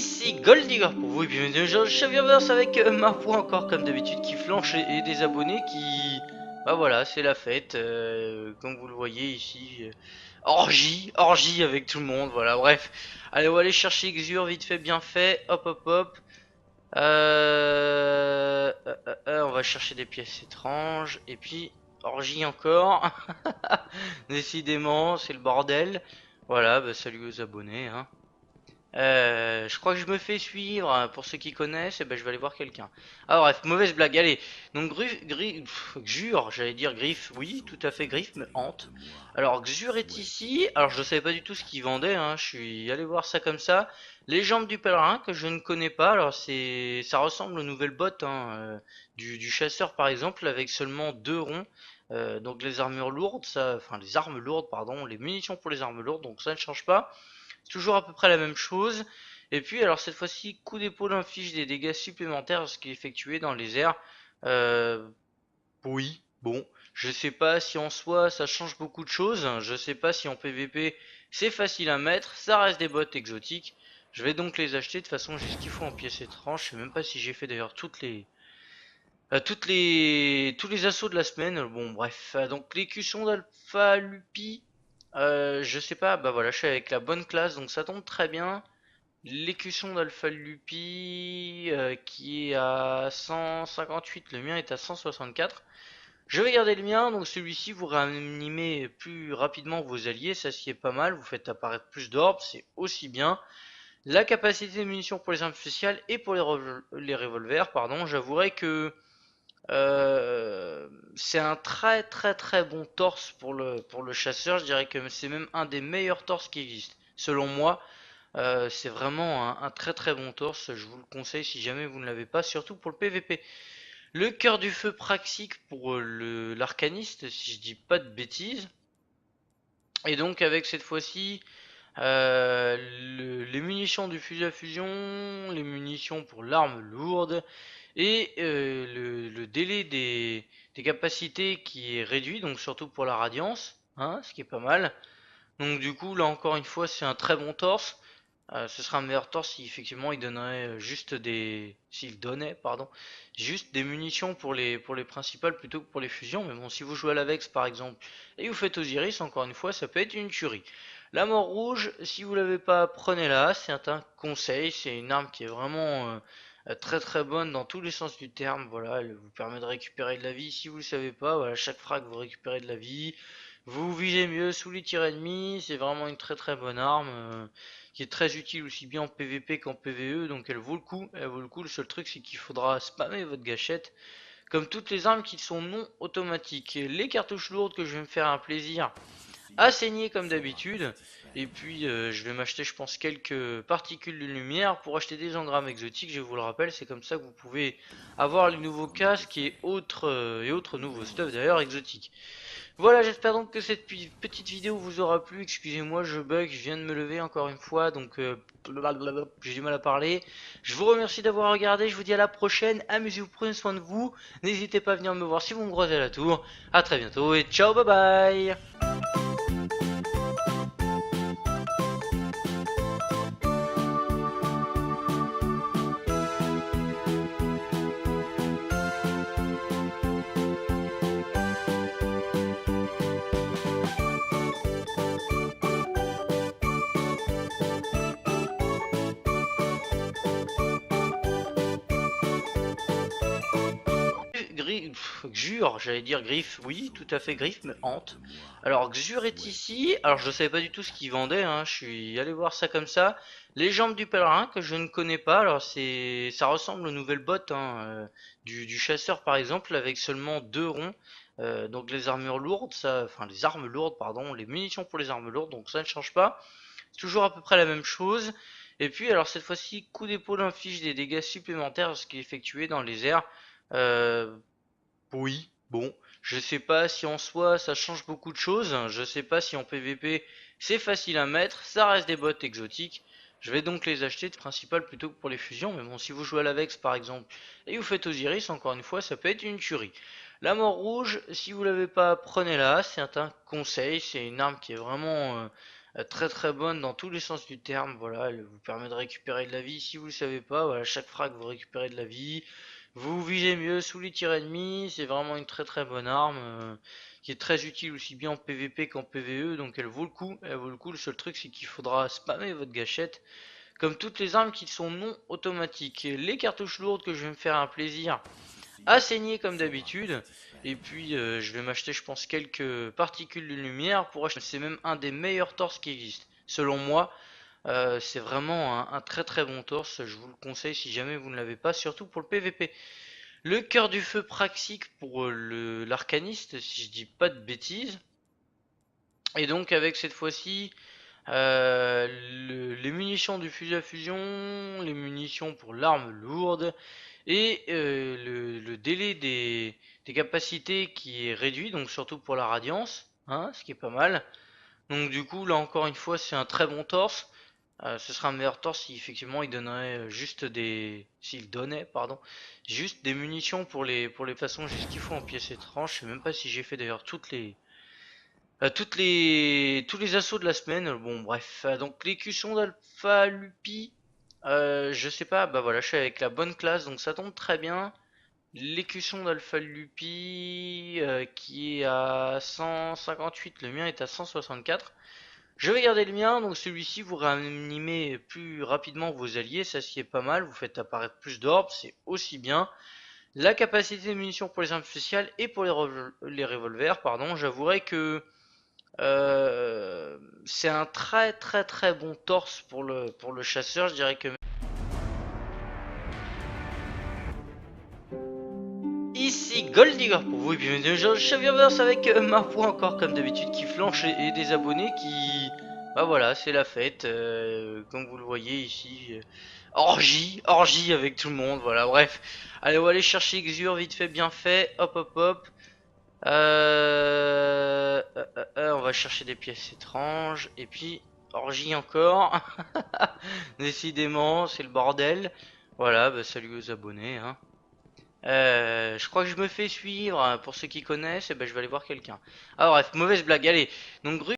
ici Goldigger pour vous et bienvenue dans Cheviaverse avec ma voix encore comme d'habitude qui flanche et des abonnés qui... Bah voilà, c'est la fête, comme vous le voyez ici, orgie avec tout le monde, voilà, bref. Allez, on va aller chercher Xur, vite fait, bien fait, hop hop hop. On va chercher des pièces étranges, et puis orgie encore. Décidément, c'est le bordel. Voilà, bah salut aux abonnés, hein. Je crois que je me fais suivre, hein. Pour ceux qui connaissent, eh ben, je vais aller voir quelqu'un. Ah bref, mauvaise blague, allez. Donc Xur, j'allais dire Griffe, oui, tout à fait Griffe, mais Hante. Alors Xur est ici, alors je savais pas du tout ce qu'il vendait, hein. Je suis allé voir ça comme ça. Les jambes du pèlerin que je ne connais pas, alors ça ressemble aux nouvelles bottes, hein, du chasseur par exemple, avec seulement deux ronds. Donc les armures lourdes, enfin les armes lourdes, pardon, les munitions pour les armes lourdes, donc ça ne change pas. C'est toujours à peu près la même chose. Et puis, alors cette fois-ci, coup d'épaule inflige des dégâts supplémentaires lorsqu'il est effectué dans les airs. Euh, oui, bon. Je sais pas si en soi ça change beaucoup de choses. Je sais pas si en PVP c'est facile à mettre. Ça reste des bots exotiques. Je vais donc les acheter. De toute façon, j'ai ce qu'il faut en pièces étranges. Je sais même pas si j'ai fait d'ailleurs tous les assauts de la semaine. Bon, bref. Donc, l'écusson d'Alpha Lupi. Je sais pas, bah voilà, je suis avec la bonne classe, donc ça tombe très bien. L'écusson d'Alpha Lupi qui est à 158, le mien est à 164. Je vais garder le mien, donc celui-ci vous réanimez plus rapidement vos alliés, ça s'y est pas mal, vous faites apparaître plus d'orbes, c'est aussi bien. La capacité de munitions pour les armes spéciales et pour les revolvers, pardon, j'avouerai que c'est un très bon torse pour le chasseur. Je dirais que c'est même un des meilleurs torses qui existent. Selon moi, c'est vraiment un très bon torse. Je vous le conseille si jamais vous ne l'avez pas, surtout pour le PVP. Le cœur du feu praxique pour l'arcaniste, si je dis pas de bêtises. Et donc avec cette fois-ci, les munitions du fusil à fusion, les munitions pour l'arme lourde et le délai des capacités qui est réduit, donc surtout pour la radiance, hein, ce qui est pas mal. Donc du coup là encore une fois c'est un très bon torse. Ce sera un meilleur torse si effectivement il donnerait juste des... S'il donnait, pardon, juste des munitions pour les principales plutôt que pour les fusions. Mais bon, si vous jouez à la Vex par exemple et vous faites Osiris, encore une fois, ça peut être une tuerie. La mort rouge, si vous l'avez pas, prenez-la, c'est un conseil, c'est une arme qui est vraiment très bonne dans tous les sens du terme. Voilà, elle vous permet de récupérer de la vie si vous le savez pas. Voilà, chaque frag vous récupérez de la vie. Vous visez mieux sous les tirs ennemis, c'est vraiment une très bonne arme. Qui est très utile aussi bien en PVP qu'en PVE, donc elle vaut le coup, elle vaut le coup. Le seul truc c'est qu'il faudra spammer votre gâchette, comme toutes les armes qui sont non automatiques. Les cartouches lourdes que je vais me faire un plaisir à saigner comme d'habitude, et puis je vais m'acheter je pense quelques particules de lumière pour acheter des engrammes exotiques, je vous le rappelle, c'est comme ça que vous pouvez avoir les nouveaux casques et autres nouveaux stuff d'ailleurs exotiques. Voilà, j'espère donc que cette petite vidéo vous aura plu. Excusez-moi, je bug, je viens de me lever encore une fois, donc j'ai du mal à parler. Je vous remercie d'avoir regardé, je vous dis à la prochaine. Amusez-vous, prenez soin de vous. N'hésitez pas à venir me voir si vous me croisez à la tour. A très bientôt et ciao, bye bye. Xur, j'allais dire Griffe, oui, tout à fait Griffe, mais Hante. Alors Xur est ici, alors je savais pas du tout ce qu'il vendait, hein. Je suis allé voir ça comme ça. Les jambes du pèlerin que je ne connais pas, alors ça ressemble aux nouvelles bottes, hein, du chasseur par exemple, avec seulement deux ronds. Donc les armures lourdes, enfin les armes lourdes, pardon, les munitions pour les armes lourdes, donc ça ne change pas. C'est toujours à peu près la même chose. Et puis alors cette fois-ci, coup d'épaule inflige des dégâts supplémentaires lorsqu'il est effectué dans les airs. Euh, oui, bon, je sais pas si en soi ça change beaucoup de choses, je sais pas si en PVP c'est facile à mettre, ça reste des bots exotiques. Je vais donc les acheter de principal plutôt que pour les fusions, mais bon, si vous jouez à la Vex par exemple et vous faites Osiris, encore une fois, ça peut être une tuerie. La mort rouge, si vous l'avez pas, prenez-la, c'est un conseil, c'est une arme qui est vraiment très très bonne dans tous les sens du terme. Voilà, elle vous permet de récupérer de la vie si vous le savez pas. Voilà, chaque frag vous récupérez de la vie. Vous visez mieux sous les tirs ennemis. C'est vraiment une très très bonne arme qui est très utile aussi bien en PVP qu'en PVE. Donc elle vaut le coup. Elle vaut le coup. Le seul truc c'est qu'il faudra spammer votre gâchette comme toutes les armes qui sont non automatiques. Les cartouches lourdes que je vais me faire un plaisir à saigner comme d'habitude. Et puis je vais m'acheter je pense quelques particules de lumière pour acheter. C'est même un des meilleurs torses qui existent. Selon moi, c'est vraiment un très très bon torse. Je vous le conseille si jamais vous ne l'avez pas, surtout pour le PVP. Le cœur du feu praxique pour l'arcaniste, si je dis pas de bêtises. Et donc avec cette fois-ci les munitions du fusil à fusion, les munitions pour l'arme lourde et le délai des capacités qui est réduit, donc surtout pour la radiance, hein, ce qui est pas mal. Donc du coup là encore une fois c'est un très bon torse. Ce sera un meilleur torse si effectivement il donnerait juste des, s'il donnait pardon, juste des munitions pour les façons j'ai ce qu'il faut en pièces étranges. Je sais même pas si j'ai fait d'ailleurs tous les assauts de la semaine. Bon, bref. Donc, l'écusson d'Alpha Lupi. Je sais pas. Bah voilà, je suis avec la bonne classe. Donc, ça tombe très bien. L'écusson d'Alpha Lupi qui est à 158. Le mien est à 164. Je vais garder le mien. Donc, celui-ci, vous réanimez plus rapidement vos alliés. Ça, s'y est pas mal. Vous faites apparaître plus d'orbes. C'est aussi bien. La capacité de munitions pour les armes spéciales et pour les revolvers, pardon. J'avouerai que c'est un très très très bon torse pour le chasseur, je dirais que ici Goldigger pour vous et bienvenue dans Cheviaverse avec ma voix encore comme d'habitude qui flanche et des abonnés qui bah voilà c'est la fête comme vous le voyez ici orgie avec tout le monde voilà bref allez on va aller chercher Xur vite fait bien fait hop hop hop on va chercher des pièces étranges. Et puis, orgie encore. Décidément, c'est le bordel. Voilà, bah, salut aux abonnés. Hein. Je crois que je me fais suivre. Pour ceux qui connaissent, et ben, je vais aller voir quelqu'un. Ah bref, mauvaise blague. Allez, donc